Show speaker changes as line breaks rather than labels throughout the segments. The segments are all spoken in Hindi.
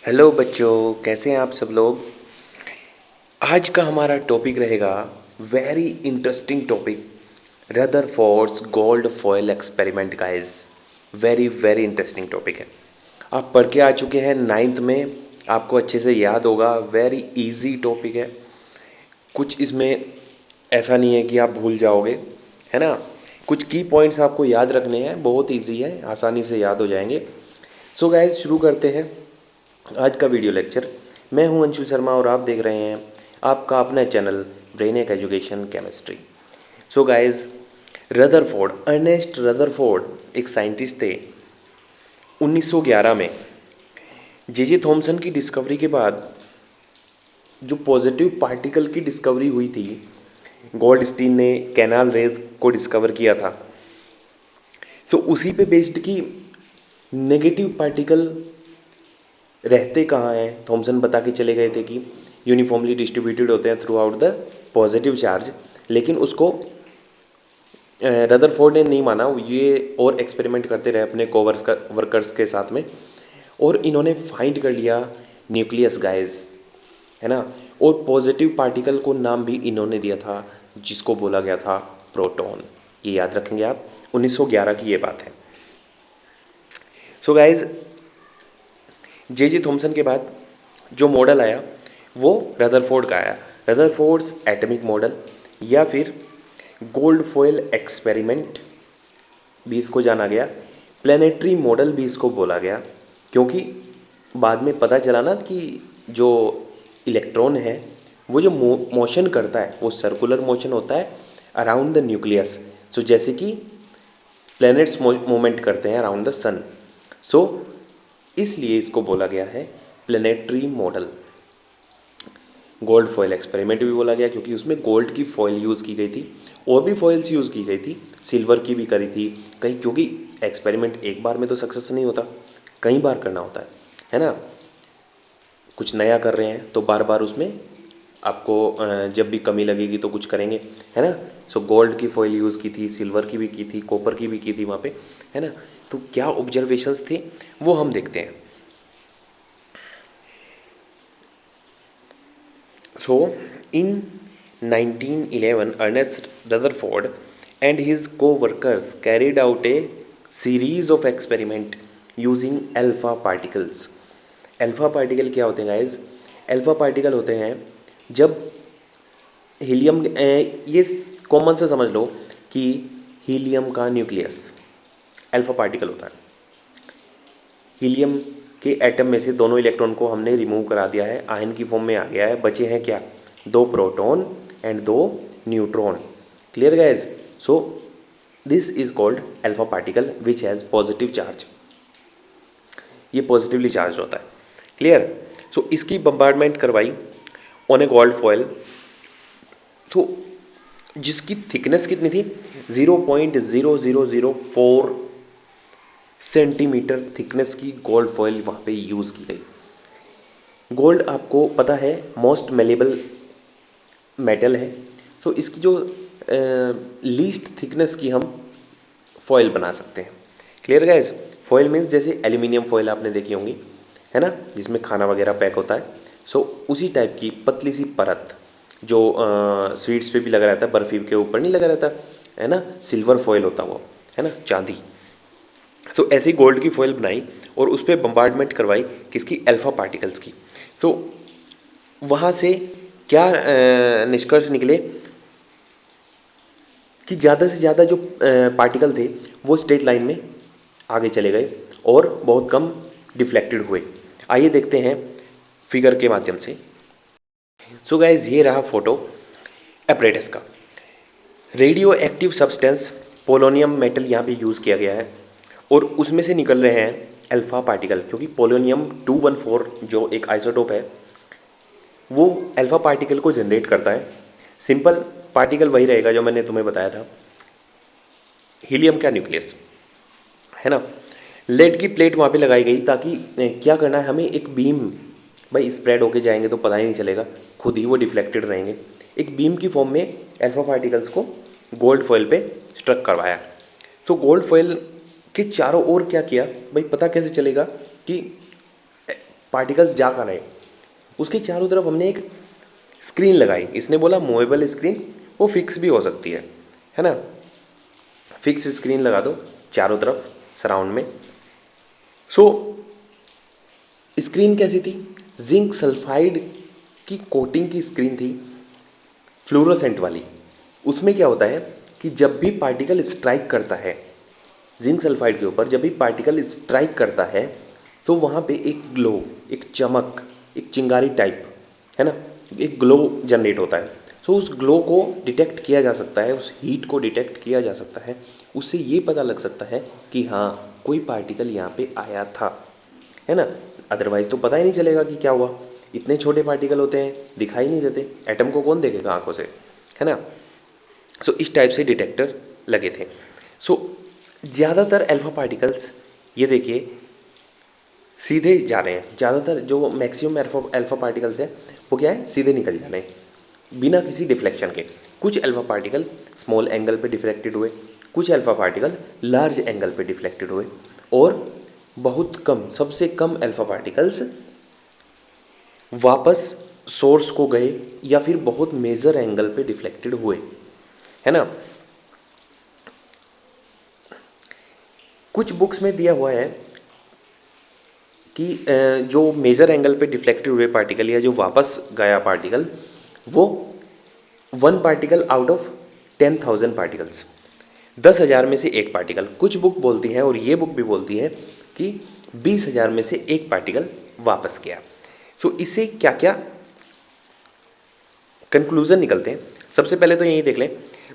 हेलो बच्चों, कैसे हैं आप सब लोग। आज का हमारा टॉपिक रहेगा very interesting topic, Rutherford's gold foil experiment guys. Very very interesting topic है। आप पढ़ के आ चुके हैं नाइन्थ में, आपको अच्छे से याद होगा। वेरी इजी टॉपिक है, कुछ इसमें ऐसा नहीं है कि आप भूल जाओगे, है ना। कुछ की पॉइंट्स आपको याद रखने हैं, बहुत इजी है, आसानी से याद हो जाएंगे। सो गाइस शुरू करते हैं आज का वीडियो लेक्चर। मैं हूं अंशुल शर्मा और आप देख रहे हैं आपका अपना channel Brainic education chemistry. So guys, Rutherford, Ernest Rutherford एक साइंटिस्ट थे। 1911 में जे थॉमसन की डिस्कवरी के बाद जो पॉजिटिव पार्टिकल की डिस्कवरी हुई थी, गोल्डस्टीन ने कैनाल रेज को डिस्कवर किया था। तो उसी पे बेस्ड की नेगेटिव पार्टिकल रहते कहाँ हैं, थॉमसन बता के चले गए थे कि यूनिफॉर्मली डिस्ट्रीब्यूटेड होते हैं through out the positive charge. लेकिन उसको रदरफोर्ड ने नहीं माना, ये और एक्सपेरिमेंट करते रहे अपने वर्कर्स के साथ में, और इन्होंने फाइंड कर लिया न्यूक्लियस गाइस, है ना। और पॉजिटिव पार्टिकल को नाम भी इन्होंने दिया था जिसको बोला गया था प्रोटॉन। ये याद रखेंगे आप, 1911 की ये बात है। सो गाइज, जे थॉमसन के बाद जो मॉडल आया वो रदरफोर्ड का आया, रदरफोर्ड्स एटॉमिक मॉडल, या फिर गोल्ड फॉयल एक्सपेरिमेंट भी इसको जाना गया, प्लानिटरी मॉडल भी इसको बोला गया। क्योंकि बाद में पता चला ना कि जो इलेक्ट्रॉन है वो जो मोशन करता है वो सर्कुलर मोशन होता है अराउंड द न्यूक्लियस। सो जैसे कि प्लैनेट्स मूवमेंट करते हैं अराउंड द सन। सो इसलिए इसको बोला गया है planetary model. Gold foil experiment भी बोला गया क्योंकि उसमें गोल्ड की फॉयल यूज़ की गई थी, और भी फॉइल्स यूज़ की गई थी, सिल्वर की भी करी थी कई, क्योंकि एक्सपेरिमेंट एक बार में तो सक्सेस नहीं होता, कई बार करना होता है ना। कुछ नया कर रहे हैं तो बार बार उसमें आपको जब भी कमी लगेगी तो कुछ करेंगे, है ना। सो गोल्ड की फॉइल यूज़ की थी, सिल्वर की भी की थी, कॉपर की भी की थी वहाँ पे, है ना। तो क्या ऑब्जर्वेशंस थे वो हम देखते हैं। So, in 1911, Ernest Rutherford and his co-workers carried out a series of experiment using alpha particles. Alpha particle क्या होते हैं गाइज? अल्फा पार्टिकल होते हैं जब हीलियम, ये कॉमन से समझ लो कि हीलियम का न्यूक्लियस अल्फा पार्टिकल होता है। हीलियम के एटम में से दोनों इलेक्ट्रॉन को हमने रिमूव करा दिया है, आयन की फॉर्म में आ गया है, बचे हैं क्या? दो प्रोटॉन एंड दो neutron. Clear guys? So this is called alpha particle which has positive charge. ये पॉजिटिवली चार्ज होता है। क्लियर? सो इसकी बम्बार्डमेंट करवाई ऑन ए गोल्ड फॉयल, तो जिसकी थिकनेस कितनी थी? 0.0004 सेंटीमीटर थिकनेस की गोल्ड फॉयल वहाँ पे यूज़ की गई। गोल्ड आपको पता है मोस्ट मेलेबल मेटल है, तो इसकी जो लीस्ट थिकनेस की हम फॉयल बना सकते हैं। Clear guys? फॉयल मीन्स जैसे एल्यूमिनियम फॉयल आपने देखी होंगी, है ना, जिसमें खाना वगैरह पैक होता है। सो उसी टाइप की पतली सी परत जो स्वीट्स पे भी लगा रहता है, बर्फी के ऊपर नहीं लगा रहता, है ना, सिल्वर फॉयल होता वो, है ना, चांदी। तो ऐसे ही गोल्ड की फॉइल बनाई और उस पर बम्बार्डमेंट करवाई किसकी? अल्फा पार्टिकल्स की। तो वहाँ से क्या निष्कर्ष निकले कि ज़्यादा से ज़्यादा जो पार्टिकल थे वो स्ट्रेट लाइन में आगे चले गए और बहुत कम डिफ्लेक्टेड हुए। आइए देखते हैं फिगर के माध्यम से। सो गाइज, ये रहा फोटो एपरेटस का। Radio active substance polonium metal यहाँ पे यूज़ किया गया है, और उसमें से निकल रहे हैं अल्फा पार्टिकल, क्योंकि पोलोनियम 214 जो एक आइसोटोप है वो अल्फा पार्टिकल को जनरेट करता है। सिंपल पार्टिकल वही रहेगा जो मैंने तुम्हें बताया था, हीलियम का न्यूक्लियस, है ना। लेड की प्लेट वहाँ पे लगाई गई ताकि क्या करना है हमें, एक बीम, भाई स्प्रेड होके जाएंगे तो पता ही नहीं चलेगा, खुद ही वो डिफ्लेक्टेड रहेंगे। एक बीम की फॉर्म में अल्फा पार्टिकल्स को गोल्ड फॉइल पे स्ट्रक करवाया। तो गोल्ड फॉइल के चारों ओर क्या किया, भाई पता कैसे चलेगा कि पार्टिकल्स जा कर रहे, उसके चारों तरफ हमने एक स्क्रीन लगाई। इसने बोला मूवेबल स्क्रीन, वो फिक्स भी हो सकती है ना। फिक्स स्क्रीन लगा दो चारों तरफ सराउंड में। सो स्क्रीन कैसी थी? जिंक सल्फाइड की कोटिंग की स्क्रीन थी, फ्लोरोसेंट वाली। उसमें क्या होता है कि जब भी पार्टिकल स्ट्राइक करता है जिंक सल्फाइड के ऊपर, जब भी पार्टिकल स्ट्राइक करता है तो वहाँ पे एक ग्लो, एक चमक, एक चिंगारी टाइप, है ना, एक ग्लो जनरेट होता है। सो उस ग्लो को डिटेक्ट किया जा सकता है, उस हीट को डिटेक्ट किया जा सकता है। उससे ये पता लग सकता है कि हाँ कोई पार्टिकल यहाँ पे आया था, है ना। अदरवाइज तो पता ही नहीं चलेगा कि क्या हुआ। इतने छोटे पार्टिकल होते हैं, दिखाई नहीं देते, एटम को कौन देखेगा आंखों से, है ना। सो इस टाइप से डिटेक्टर लगे थे। सो ज़्यादातर अल्फा पार्टिकल्स ये देखिए सीधे जा रहे हैं। ज़्यादातर जो मैक्सिमम अल्फा पार्टिकल्स है वो क्या है, सीधे निकल जा रहे हैं बिना किसी डिफ्लेक्शन के। कुछ अल्फा पार्टिकल स्मॉल एंगल पे डिफ्लेक्टेड हुए, कुछ अल्फा पार्टिकल लार्ज एंगल पे डिफ्लेक्टेड हुए, और बहुत कम, सबसे कम अल्फा पार्टिकल्स वापस सोर्स को गए या फिर बहुत मेजर एंगल पे डिफ्लेक्टेड हुए, है ना। कुछ बुक्स में दिया हुआ है कि जो मेजर एंगल पे डिफ्लेक्टेड हुए पार्टिकल या जो वापस गया पार्टिकल, वो 1 पार्टिकल आउट ऑफ 10,000 पार्टिकल्स, 10,000 में से एक पार्टिकल। कुछ बुक बोलती है और ये बुक भी बोलती है कि 20,000 में से एक पार्टिकल वापस गया। तो इससे क्या क्या कंक्लूजन निकलते हैं? सबसे पहले तो यही देख लें,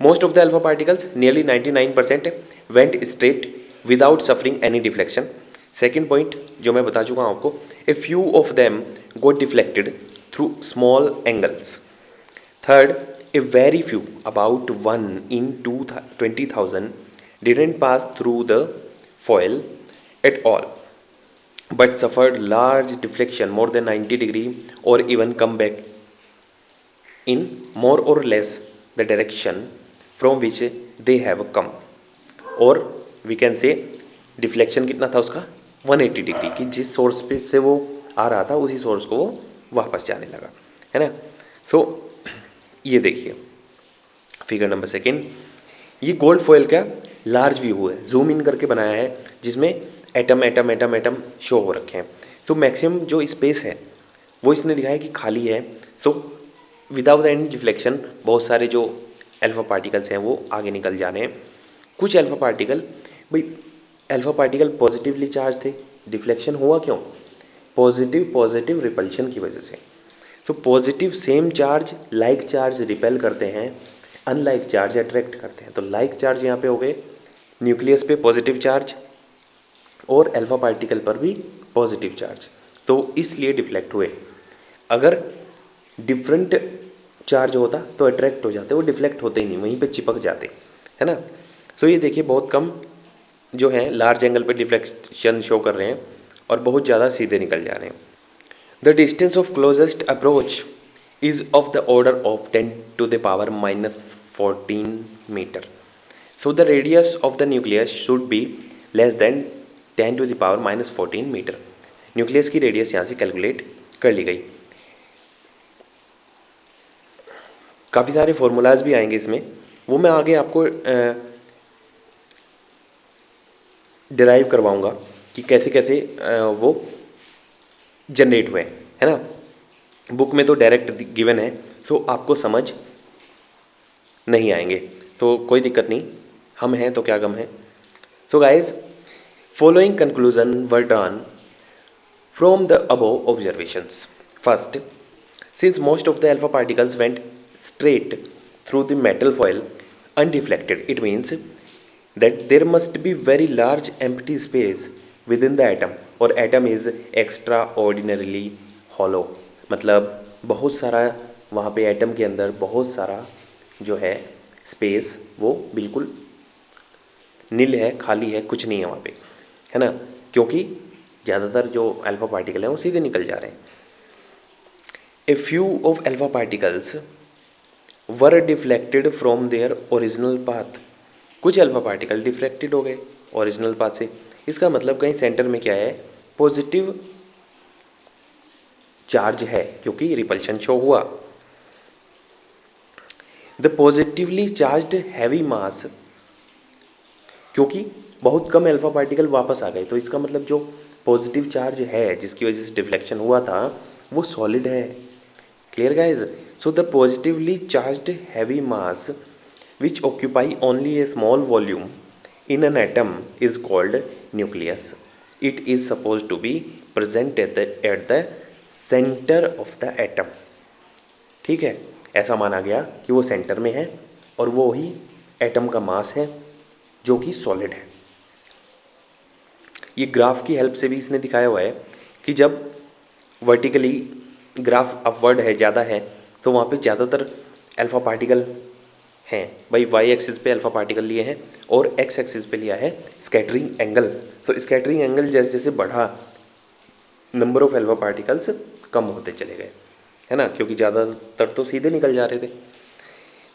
most of the alpha particles nearly 99% went straight without suffering any deflection. Second point जो मैं बता चुका हूं आपको, a few of them got deflected through small angles. Third, a very few about 1 in 20,000 didn't pass through the foil at all but suffered large deflection more than 90 degree or even come back in more or less the direction from which they have come, और we can say डिफ्लेक्शन कितना था उसका, 180 डिग्री की। जिस सोर्स पे से वो आ रहा था उसी सोर्स को वो वापस जाने लगा, है ना। सो ये देखिए फिगर नंबर सेकेंड, ये गोल्ड फॉयल का लार्ज व्यू है, जूम इन करके बनाया है, जिसमें atom atom atom atom show हो रखे हैं। तो मैक्सिमम जो स्पेस है वो इसने दिखाया कि खाली है। सो विदाउट एनी डिफ्लेक्शन बहुत सारे जो अल्फा पार्टिकल्स हैं वो आगे निकल जा रहे हैं। कुछ अल्फा पार्टिकल, भाई अल्फा पार्टिकल पॉजिटिवली चार्ज थे, डिफ्लेक्शन हुआ क्यों? पॉजिटिव पॉजिटिव रिपल्शन की वजह से। तो positive same charge like charge repel करते हैं, अनलाइक चार्ज अट्रैक्ट करते हैं। तो लाइक चार्ज यहाँ पे हो गए, न्यूक्लियस पे पॉजिटिव चार्ज और अल्फा पार्टिकल पर भी पॉजिटिव चार्ज, तो इसलिए डिफ्लेक्ट हुए। अगर डिफरेंट चार्ज होता तो अट्रैक्ट हो जाते, वो डिफ्लेक्ट होते ही नहीं, वहीं पे चिपक जाते, है ना। सो ये देखिए बहुत कम जो है लार्ज एंगल पे डिफ्लेक्शन शो कर रहे हैं और बहुत ज़्यादा सीधे निकल जा रहे हैं। The distance of closest approach is of the order of 10 to the power -14 metre. So the radius of the nucleus should be less than 10 to the power -14 metre. Nucleus की रेडियस यहाँ से कैलकुलेट कर ली गई। काफ़ी सारे फॉर्मूलाज भी आएंगे इसमें, वो मैं आगे आपको डिराइव करवाऊंगा कि कैसे कैसे वो जनरेट हुए, है ना। बुक में तो डायरेक्ट गिवन है, सो आपको समझ नहीं आएंगे, तो कोई दिक्कत नहीं, हम हैं तो क्या गम है। So guys, following conclusion were drawn from the above observations. First, since most of the alpha particles went straight through the metal foil undeflected, it means that there must be very large empty space within the atom, or atom is extraordinarily hollow। मतलब बहुत सारा वहाँ पे एटम के अंदर बहुत सारा जो है स्पेस वो बिल्कुल नील है, खाली है, कुछ नहीं है वहाँ पे, है ना, क्योंकि ज़्यादातर जो अल्फा पार्टिकल हैं वो सीधे निकल जा रहे हैं। A few of alpha particles were deflected from their original path। कुछ अल्फा पार्टिकल डिफ्लेक्टेड हो गए ओरिजिनल पाथ से। इसका मतलब कहीं सेंटर में क्या है, पॉजिटिव चार्ज है क्योंकि रिपल्शन शो हुआ। द पॉजिटिवली चार्ज्ड हैवी मास, क्योंकि बहुत कम अल्फा पार्टिकल वापस आ गए, तो इसका मतलब जो पॉजिटिव चार्ज है जिसकी वजह से डिफ्लेक्शन हुआ था वो सॉलिड है। Clear guys? So the positively charged heavy mass which occupy only a small volume in an atom is called nucleus. It is supposed to be present at the center of the atom. ठीक है, ऐसा माना गया कि वो सेंटर में है और वो ही एटम का मास है जो कि सॉलिड है। ये ग्राफ की हेल्प से भी इसने दिखाया हुआ है कि जब वर्टिकली ग्राफ अपवर्ड है, ज़्यादा है, तो वहाँ पे ज़्यादातर अल्फा पार्टिकल हैं। भाई वाई एक्सिस पे अल्फा पार्टिकल लिए हैं और एक्स एक्सिस पे लिया है स्कैटरिंग एंगल। तो स्कैटरिंग एंगल जैसे जैसे बढ़ा, नंबर ऑफ अल्फा पार्टिकल्स कम होते चले गए, है ना, क्योंकि ज़्यादातर तो सीधे निकल जा रहे थे।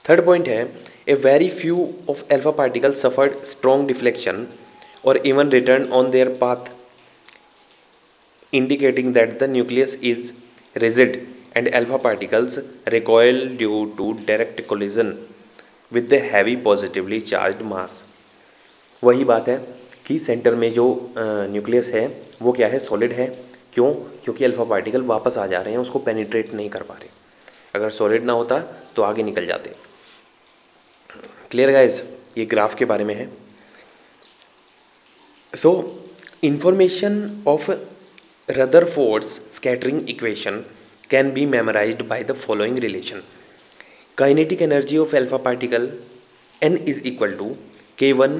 थर्ड पॉइंट है, a very few of alpha particle suffered strong deflection और even return on their path, indicating that the nucleus is rigid and alpha particles recoil due to direct collision with the heavy positively charged mass। वही बात है कि सेंटर में जो न्यूक्लियस है वो क्या है, सॉलिड है। क्यों? क्योंकि अल्फा पार्टिकल वापस आ जा रहे हैं, उसको पेनिट्रेट नहीं कर पा रहे। अगर सॉलिड ना होता तो आगे निकल जाते। Clear guys? ये ग्राफ के बारे में है। सो information of Rutherford's scattering equation can be memorized by the following relation. Kinetic energy of alpha particle n is equal to k1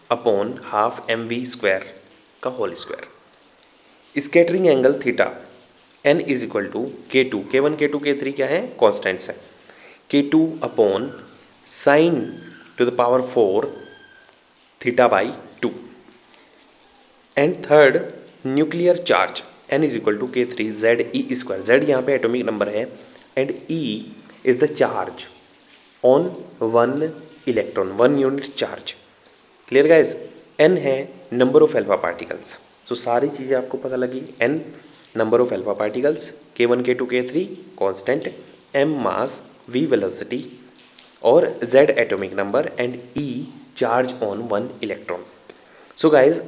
upon half mv square का whole square. Scattering angle theta n is equal to k2, k1 k2 k3 क्या है, कांस्टेंट्स है, k2 upon sin to the power 4 theta by 2. And third, nuclear charge n is equal to k3 ZE square. Z यहाँ पे एटॉमिक नंबर है and E is the charge on one electron, 1 unit charge. Clear guys? n है नंबर ऑफ अल्फा पार्टिकल्स। तो सारी चीज़ें आपको पता लगी। n number of alpha particles, k1 k2 k3 constant, m mass, v velocity और Z atomic number and E charge on 1 electron. So guys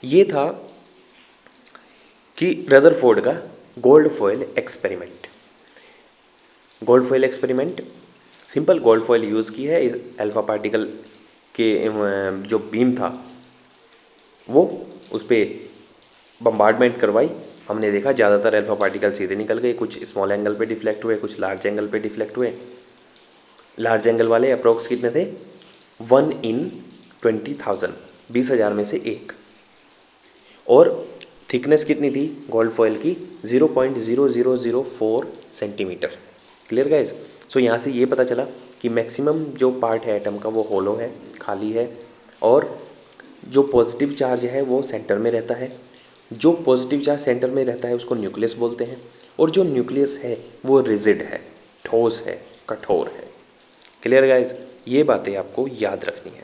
ये था कि रदरफोर्ड का gold foil experiment. Gold foil experiment simple, gold foil use की है अल्फा पार्टिकल के जो बीम था वो उस पर बम्बार्डमेंट करवाई। हमने देखा ज़्यादातर अल्फा पार्टिकल सीधे निकल गए, कुछ स्मॉल एंगल पे डिफ्लेक्ट हुए, कुछ लार्ज एंगल पे डिफ्लेक्ट हुए। लार्ज एंगल वाले अप्रोक्स कितने थे, 1 in 20,000, 20,000 में से एक। और थिकनेस कितनी थी गोल्ड फॉयल की, 0.0004 सेंटीमीटर। Clear guys? सो यहाँ से ये पता चला कि मैक्सिमम जो पार्ट है एटम का वो होलो है, खाली है, और जो पॉजिटिव चार्ज है वो सेंटर में रहता है। जो पॉजिटिव चार्ज सेंटर में रहता है उसको न्यूक्लियस बोलते हैं, और जो न्यूक्लियस है वो रिजिड है, ठोस है, कठोर है। Clear guys? ये बातें आपको याद रखनी है।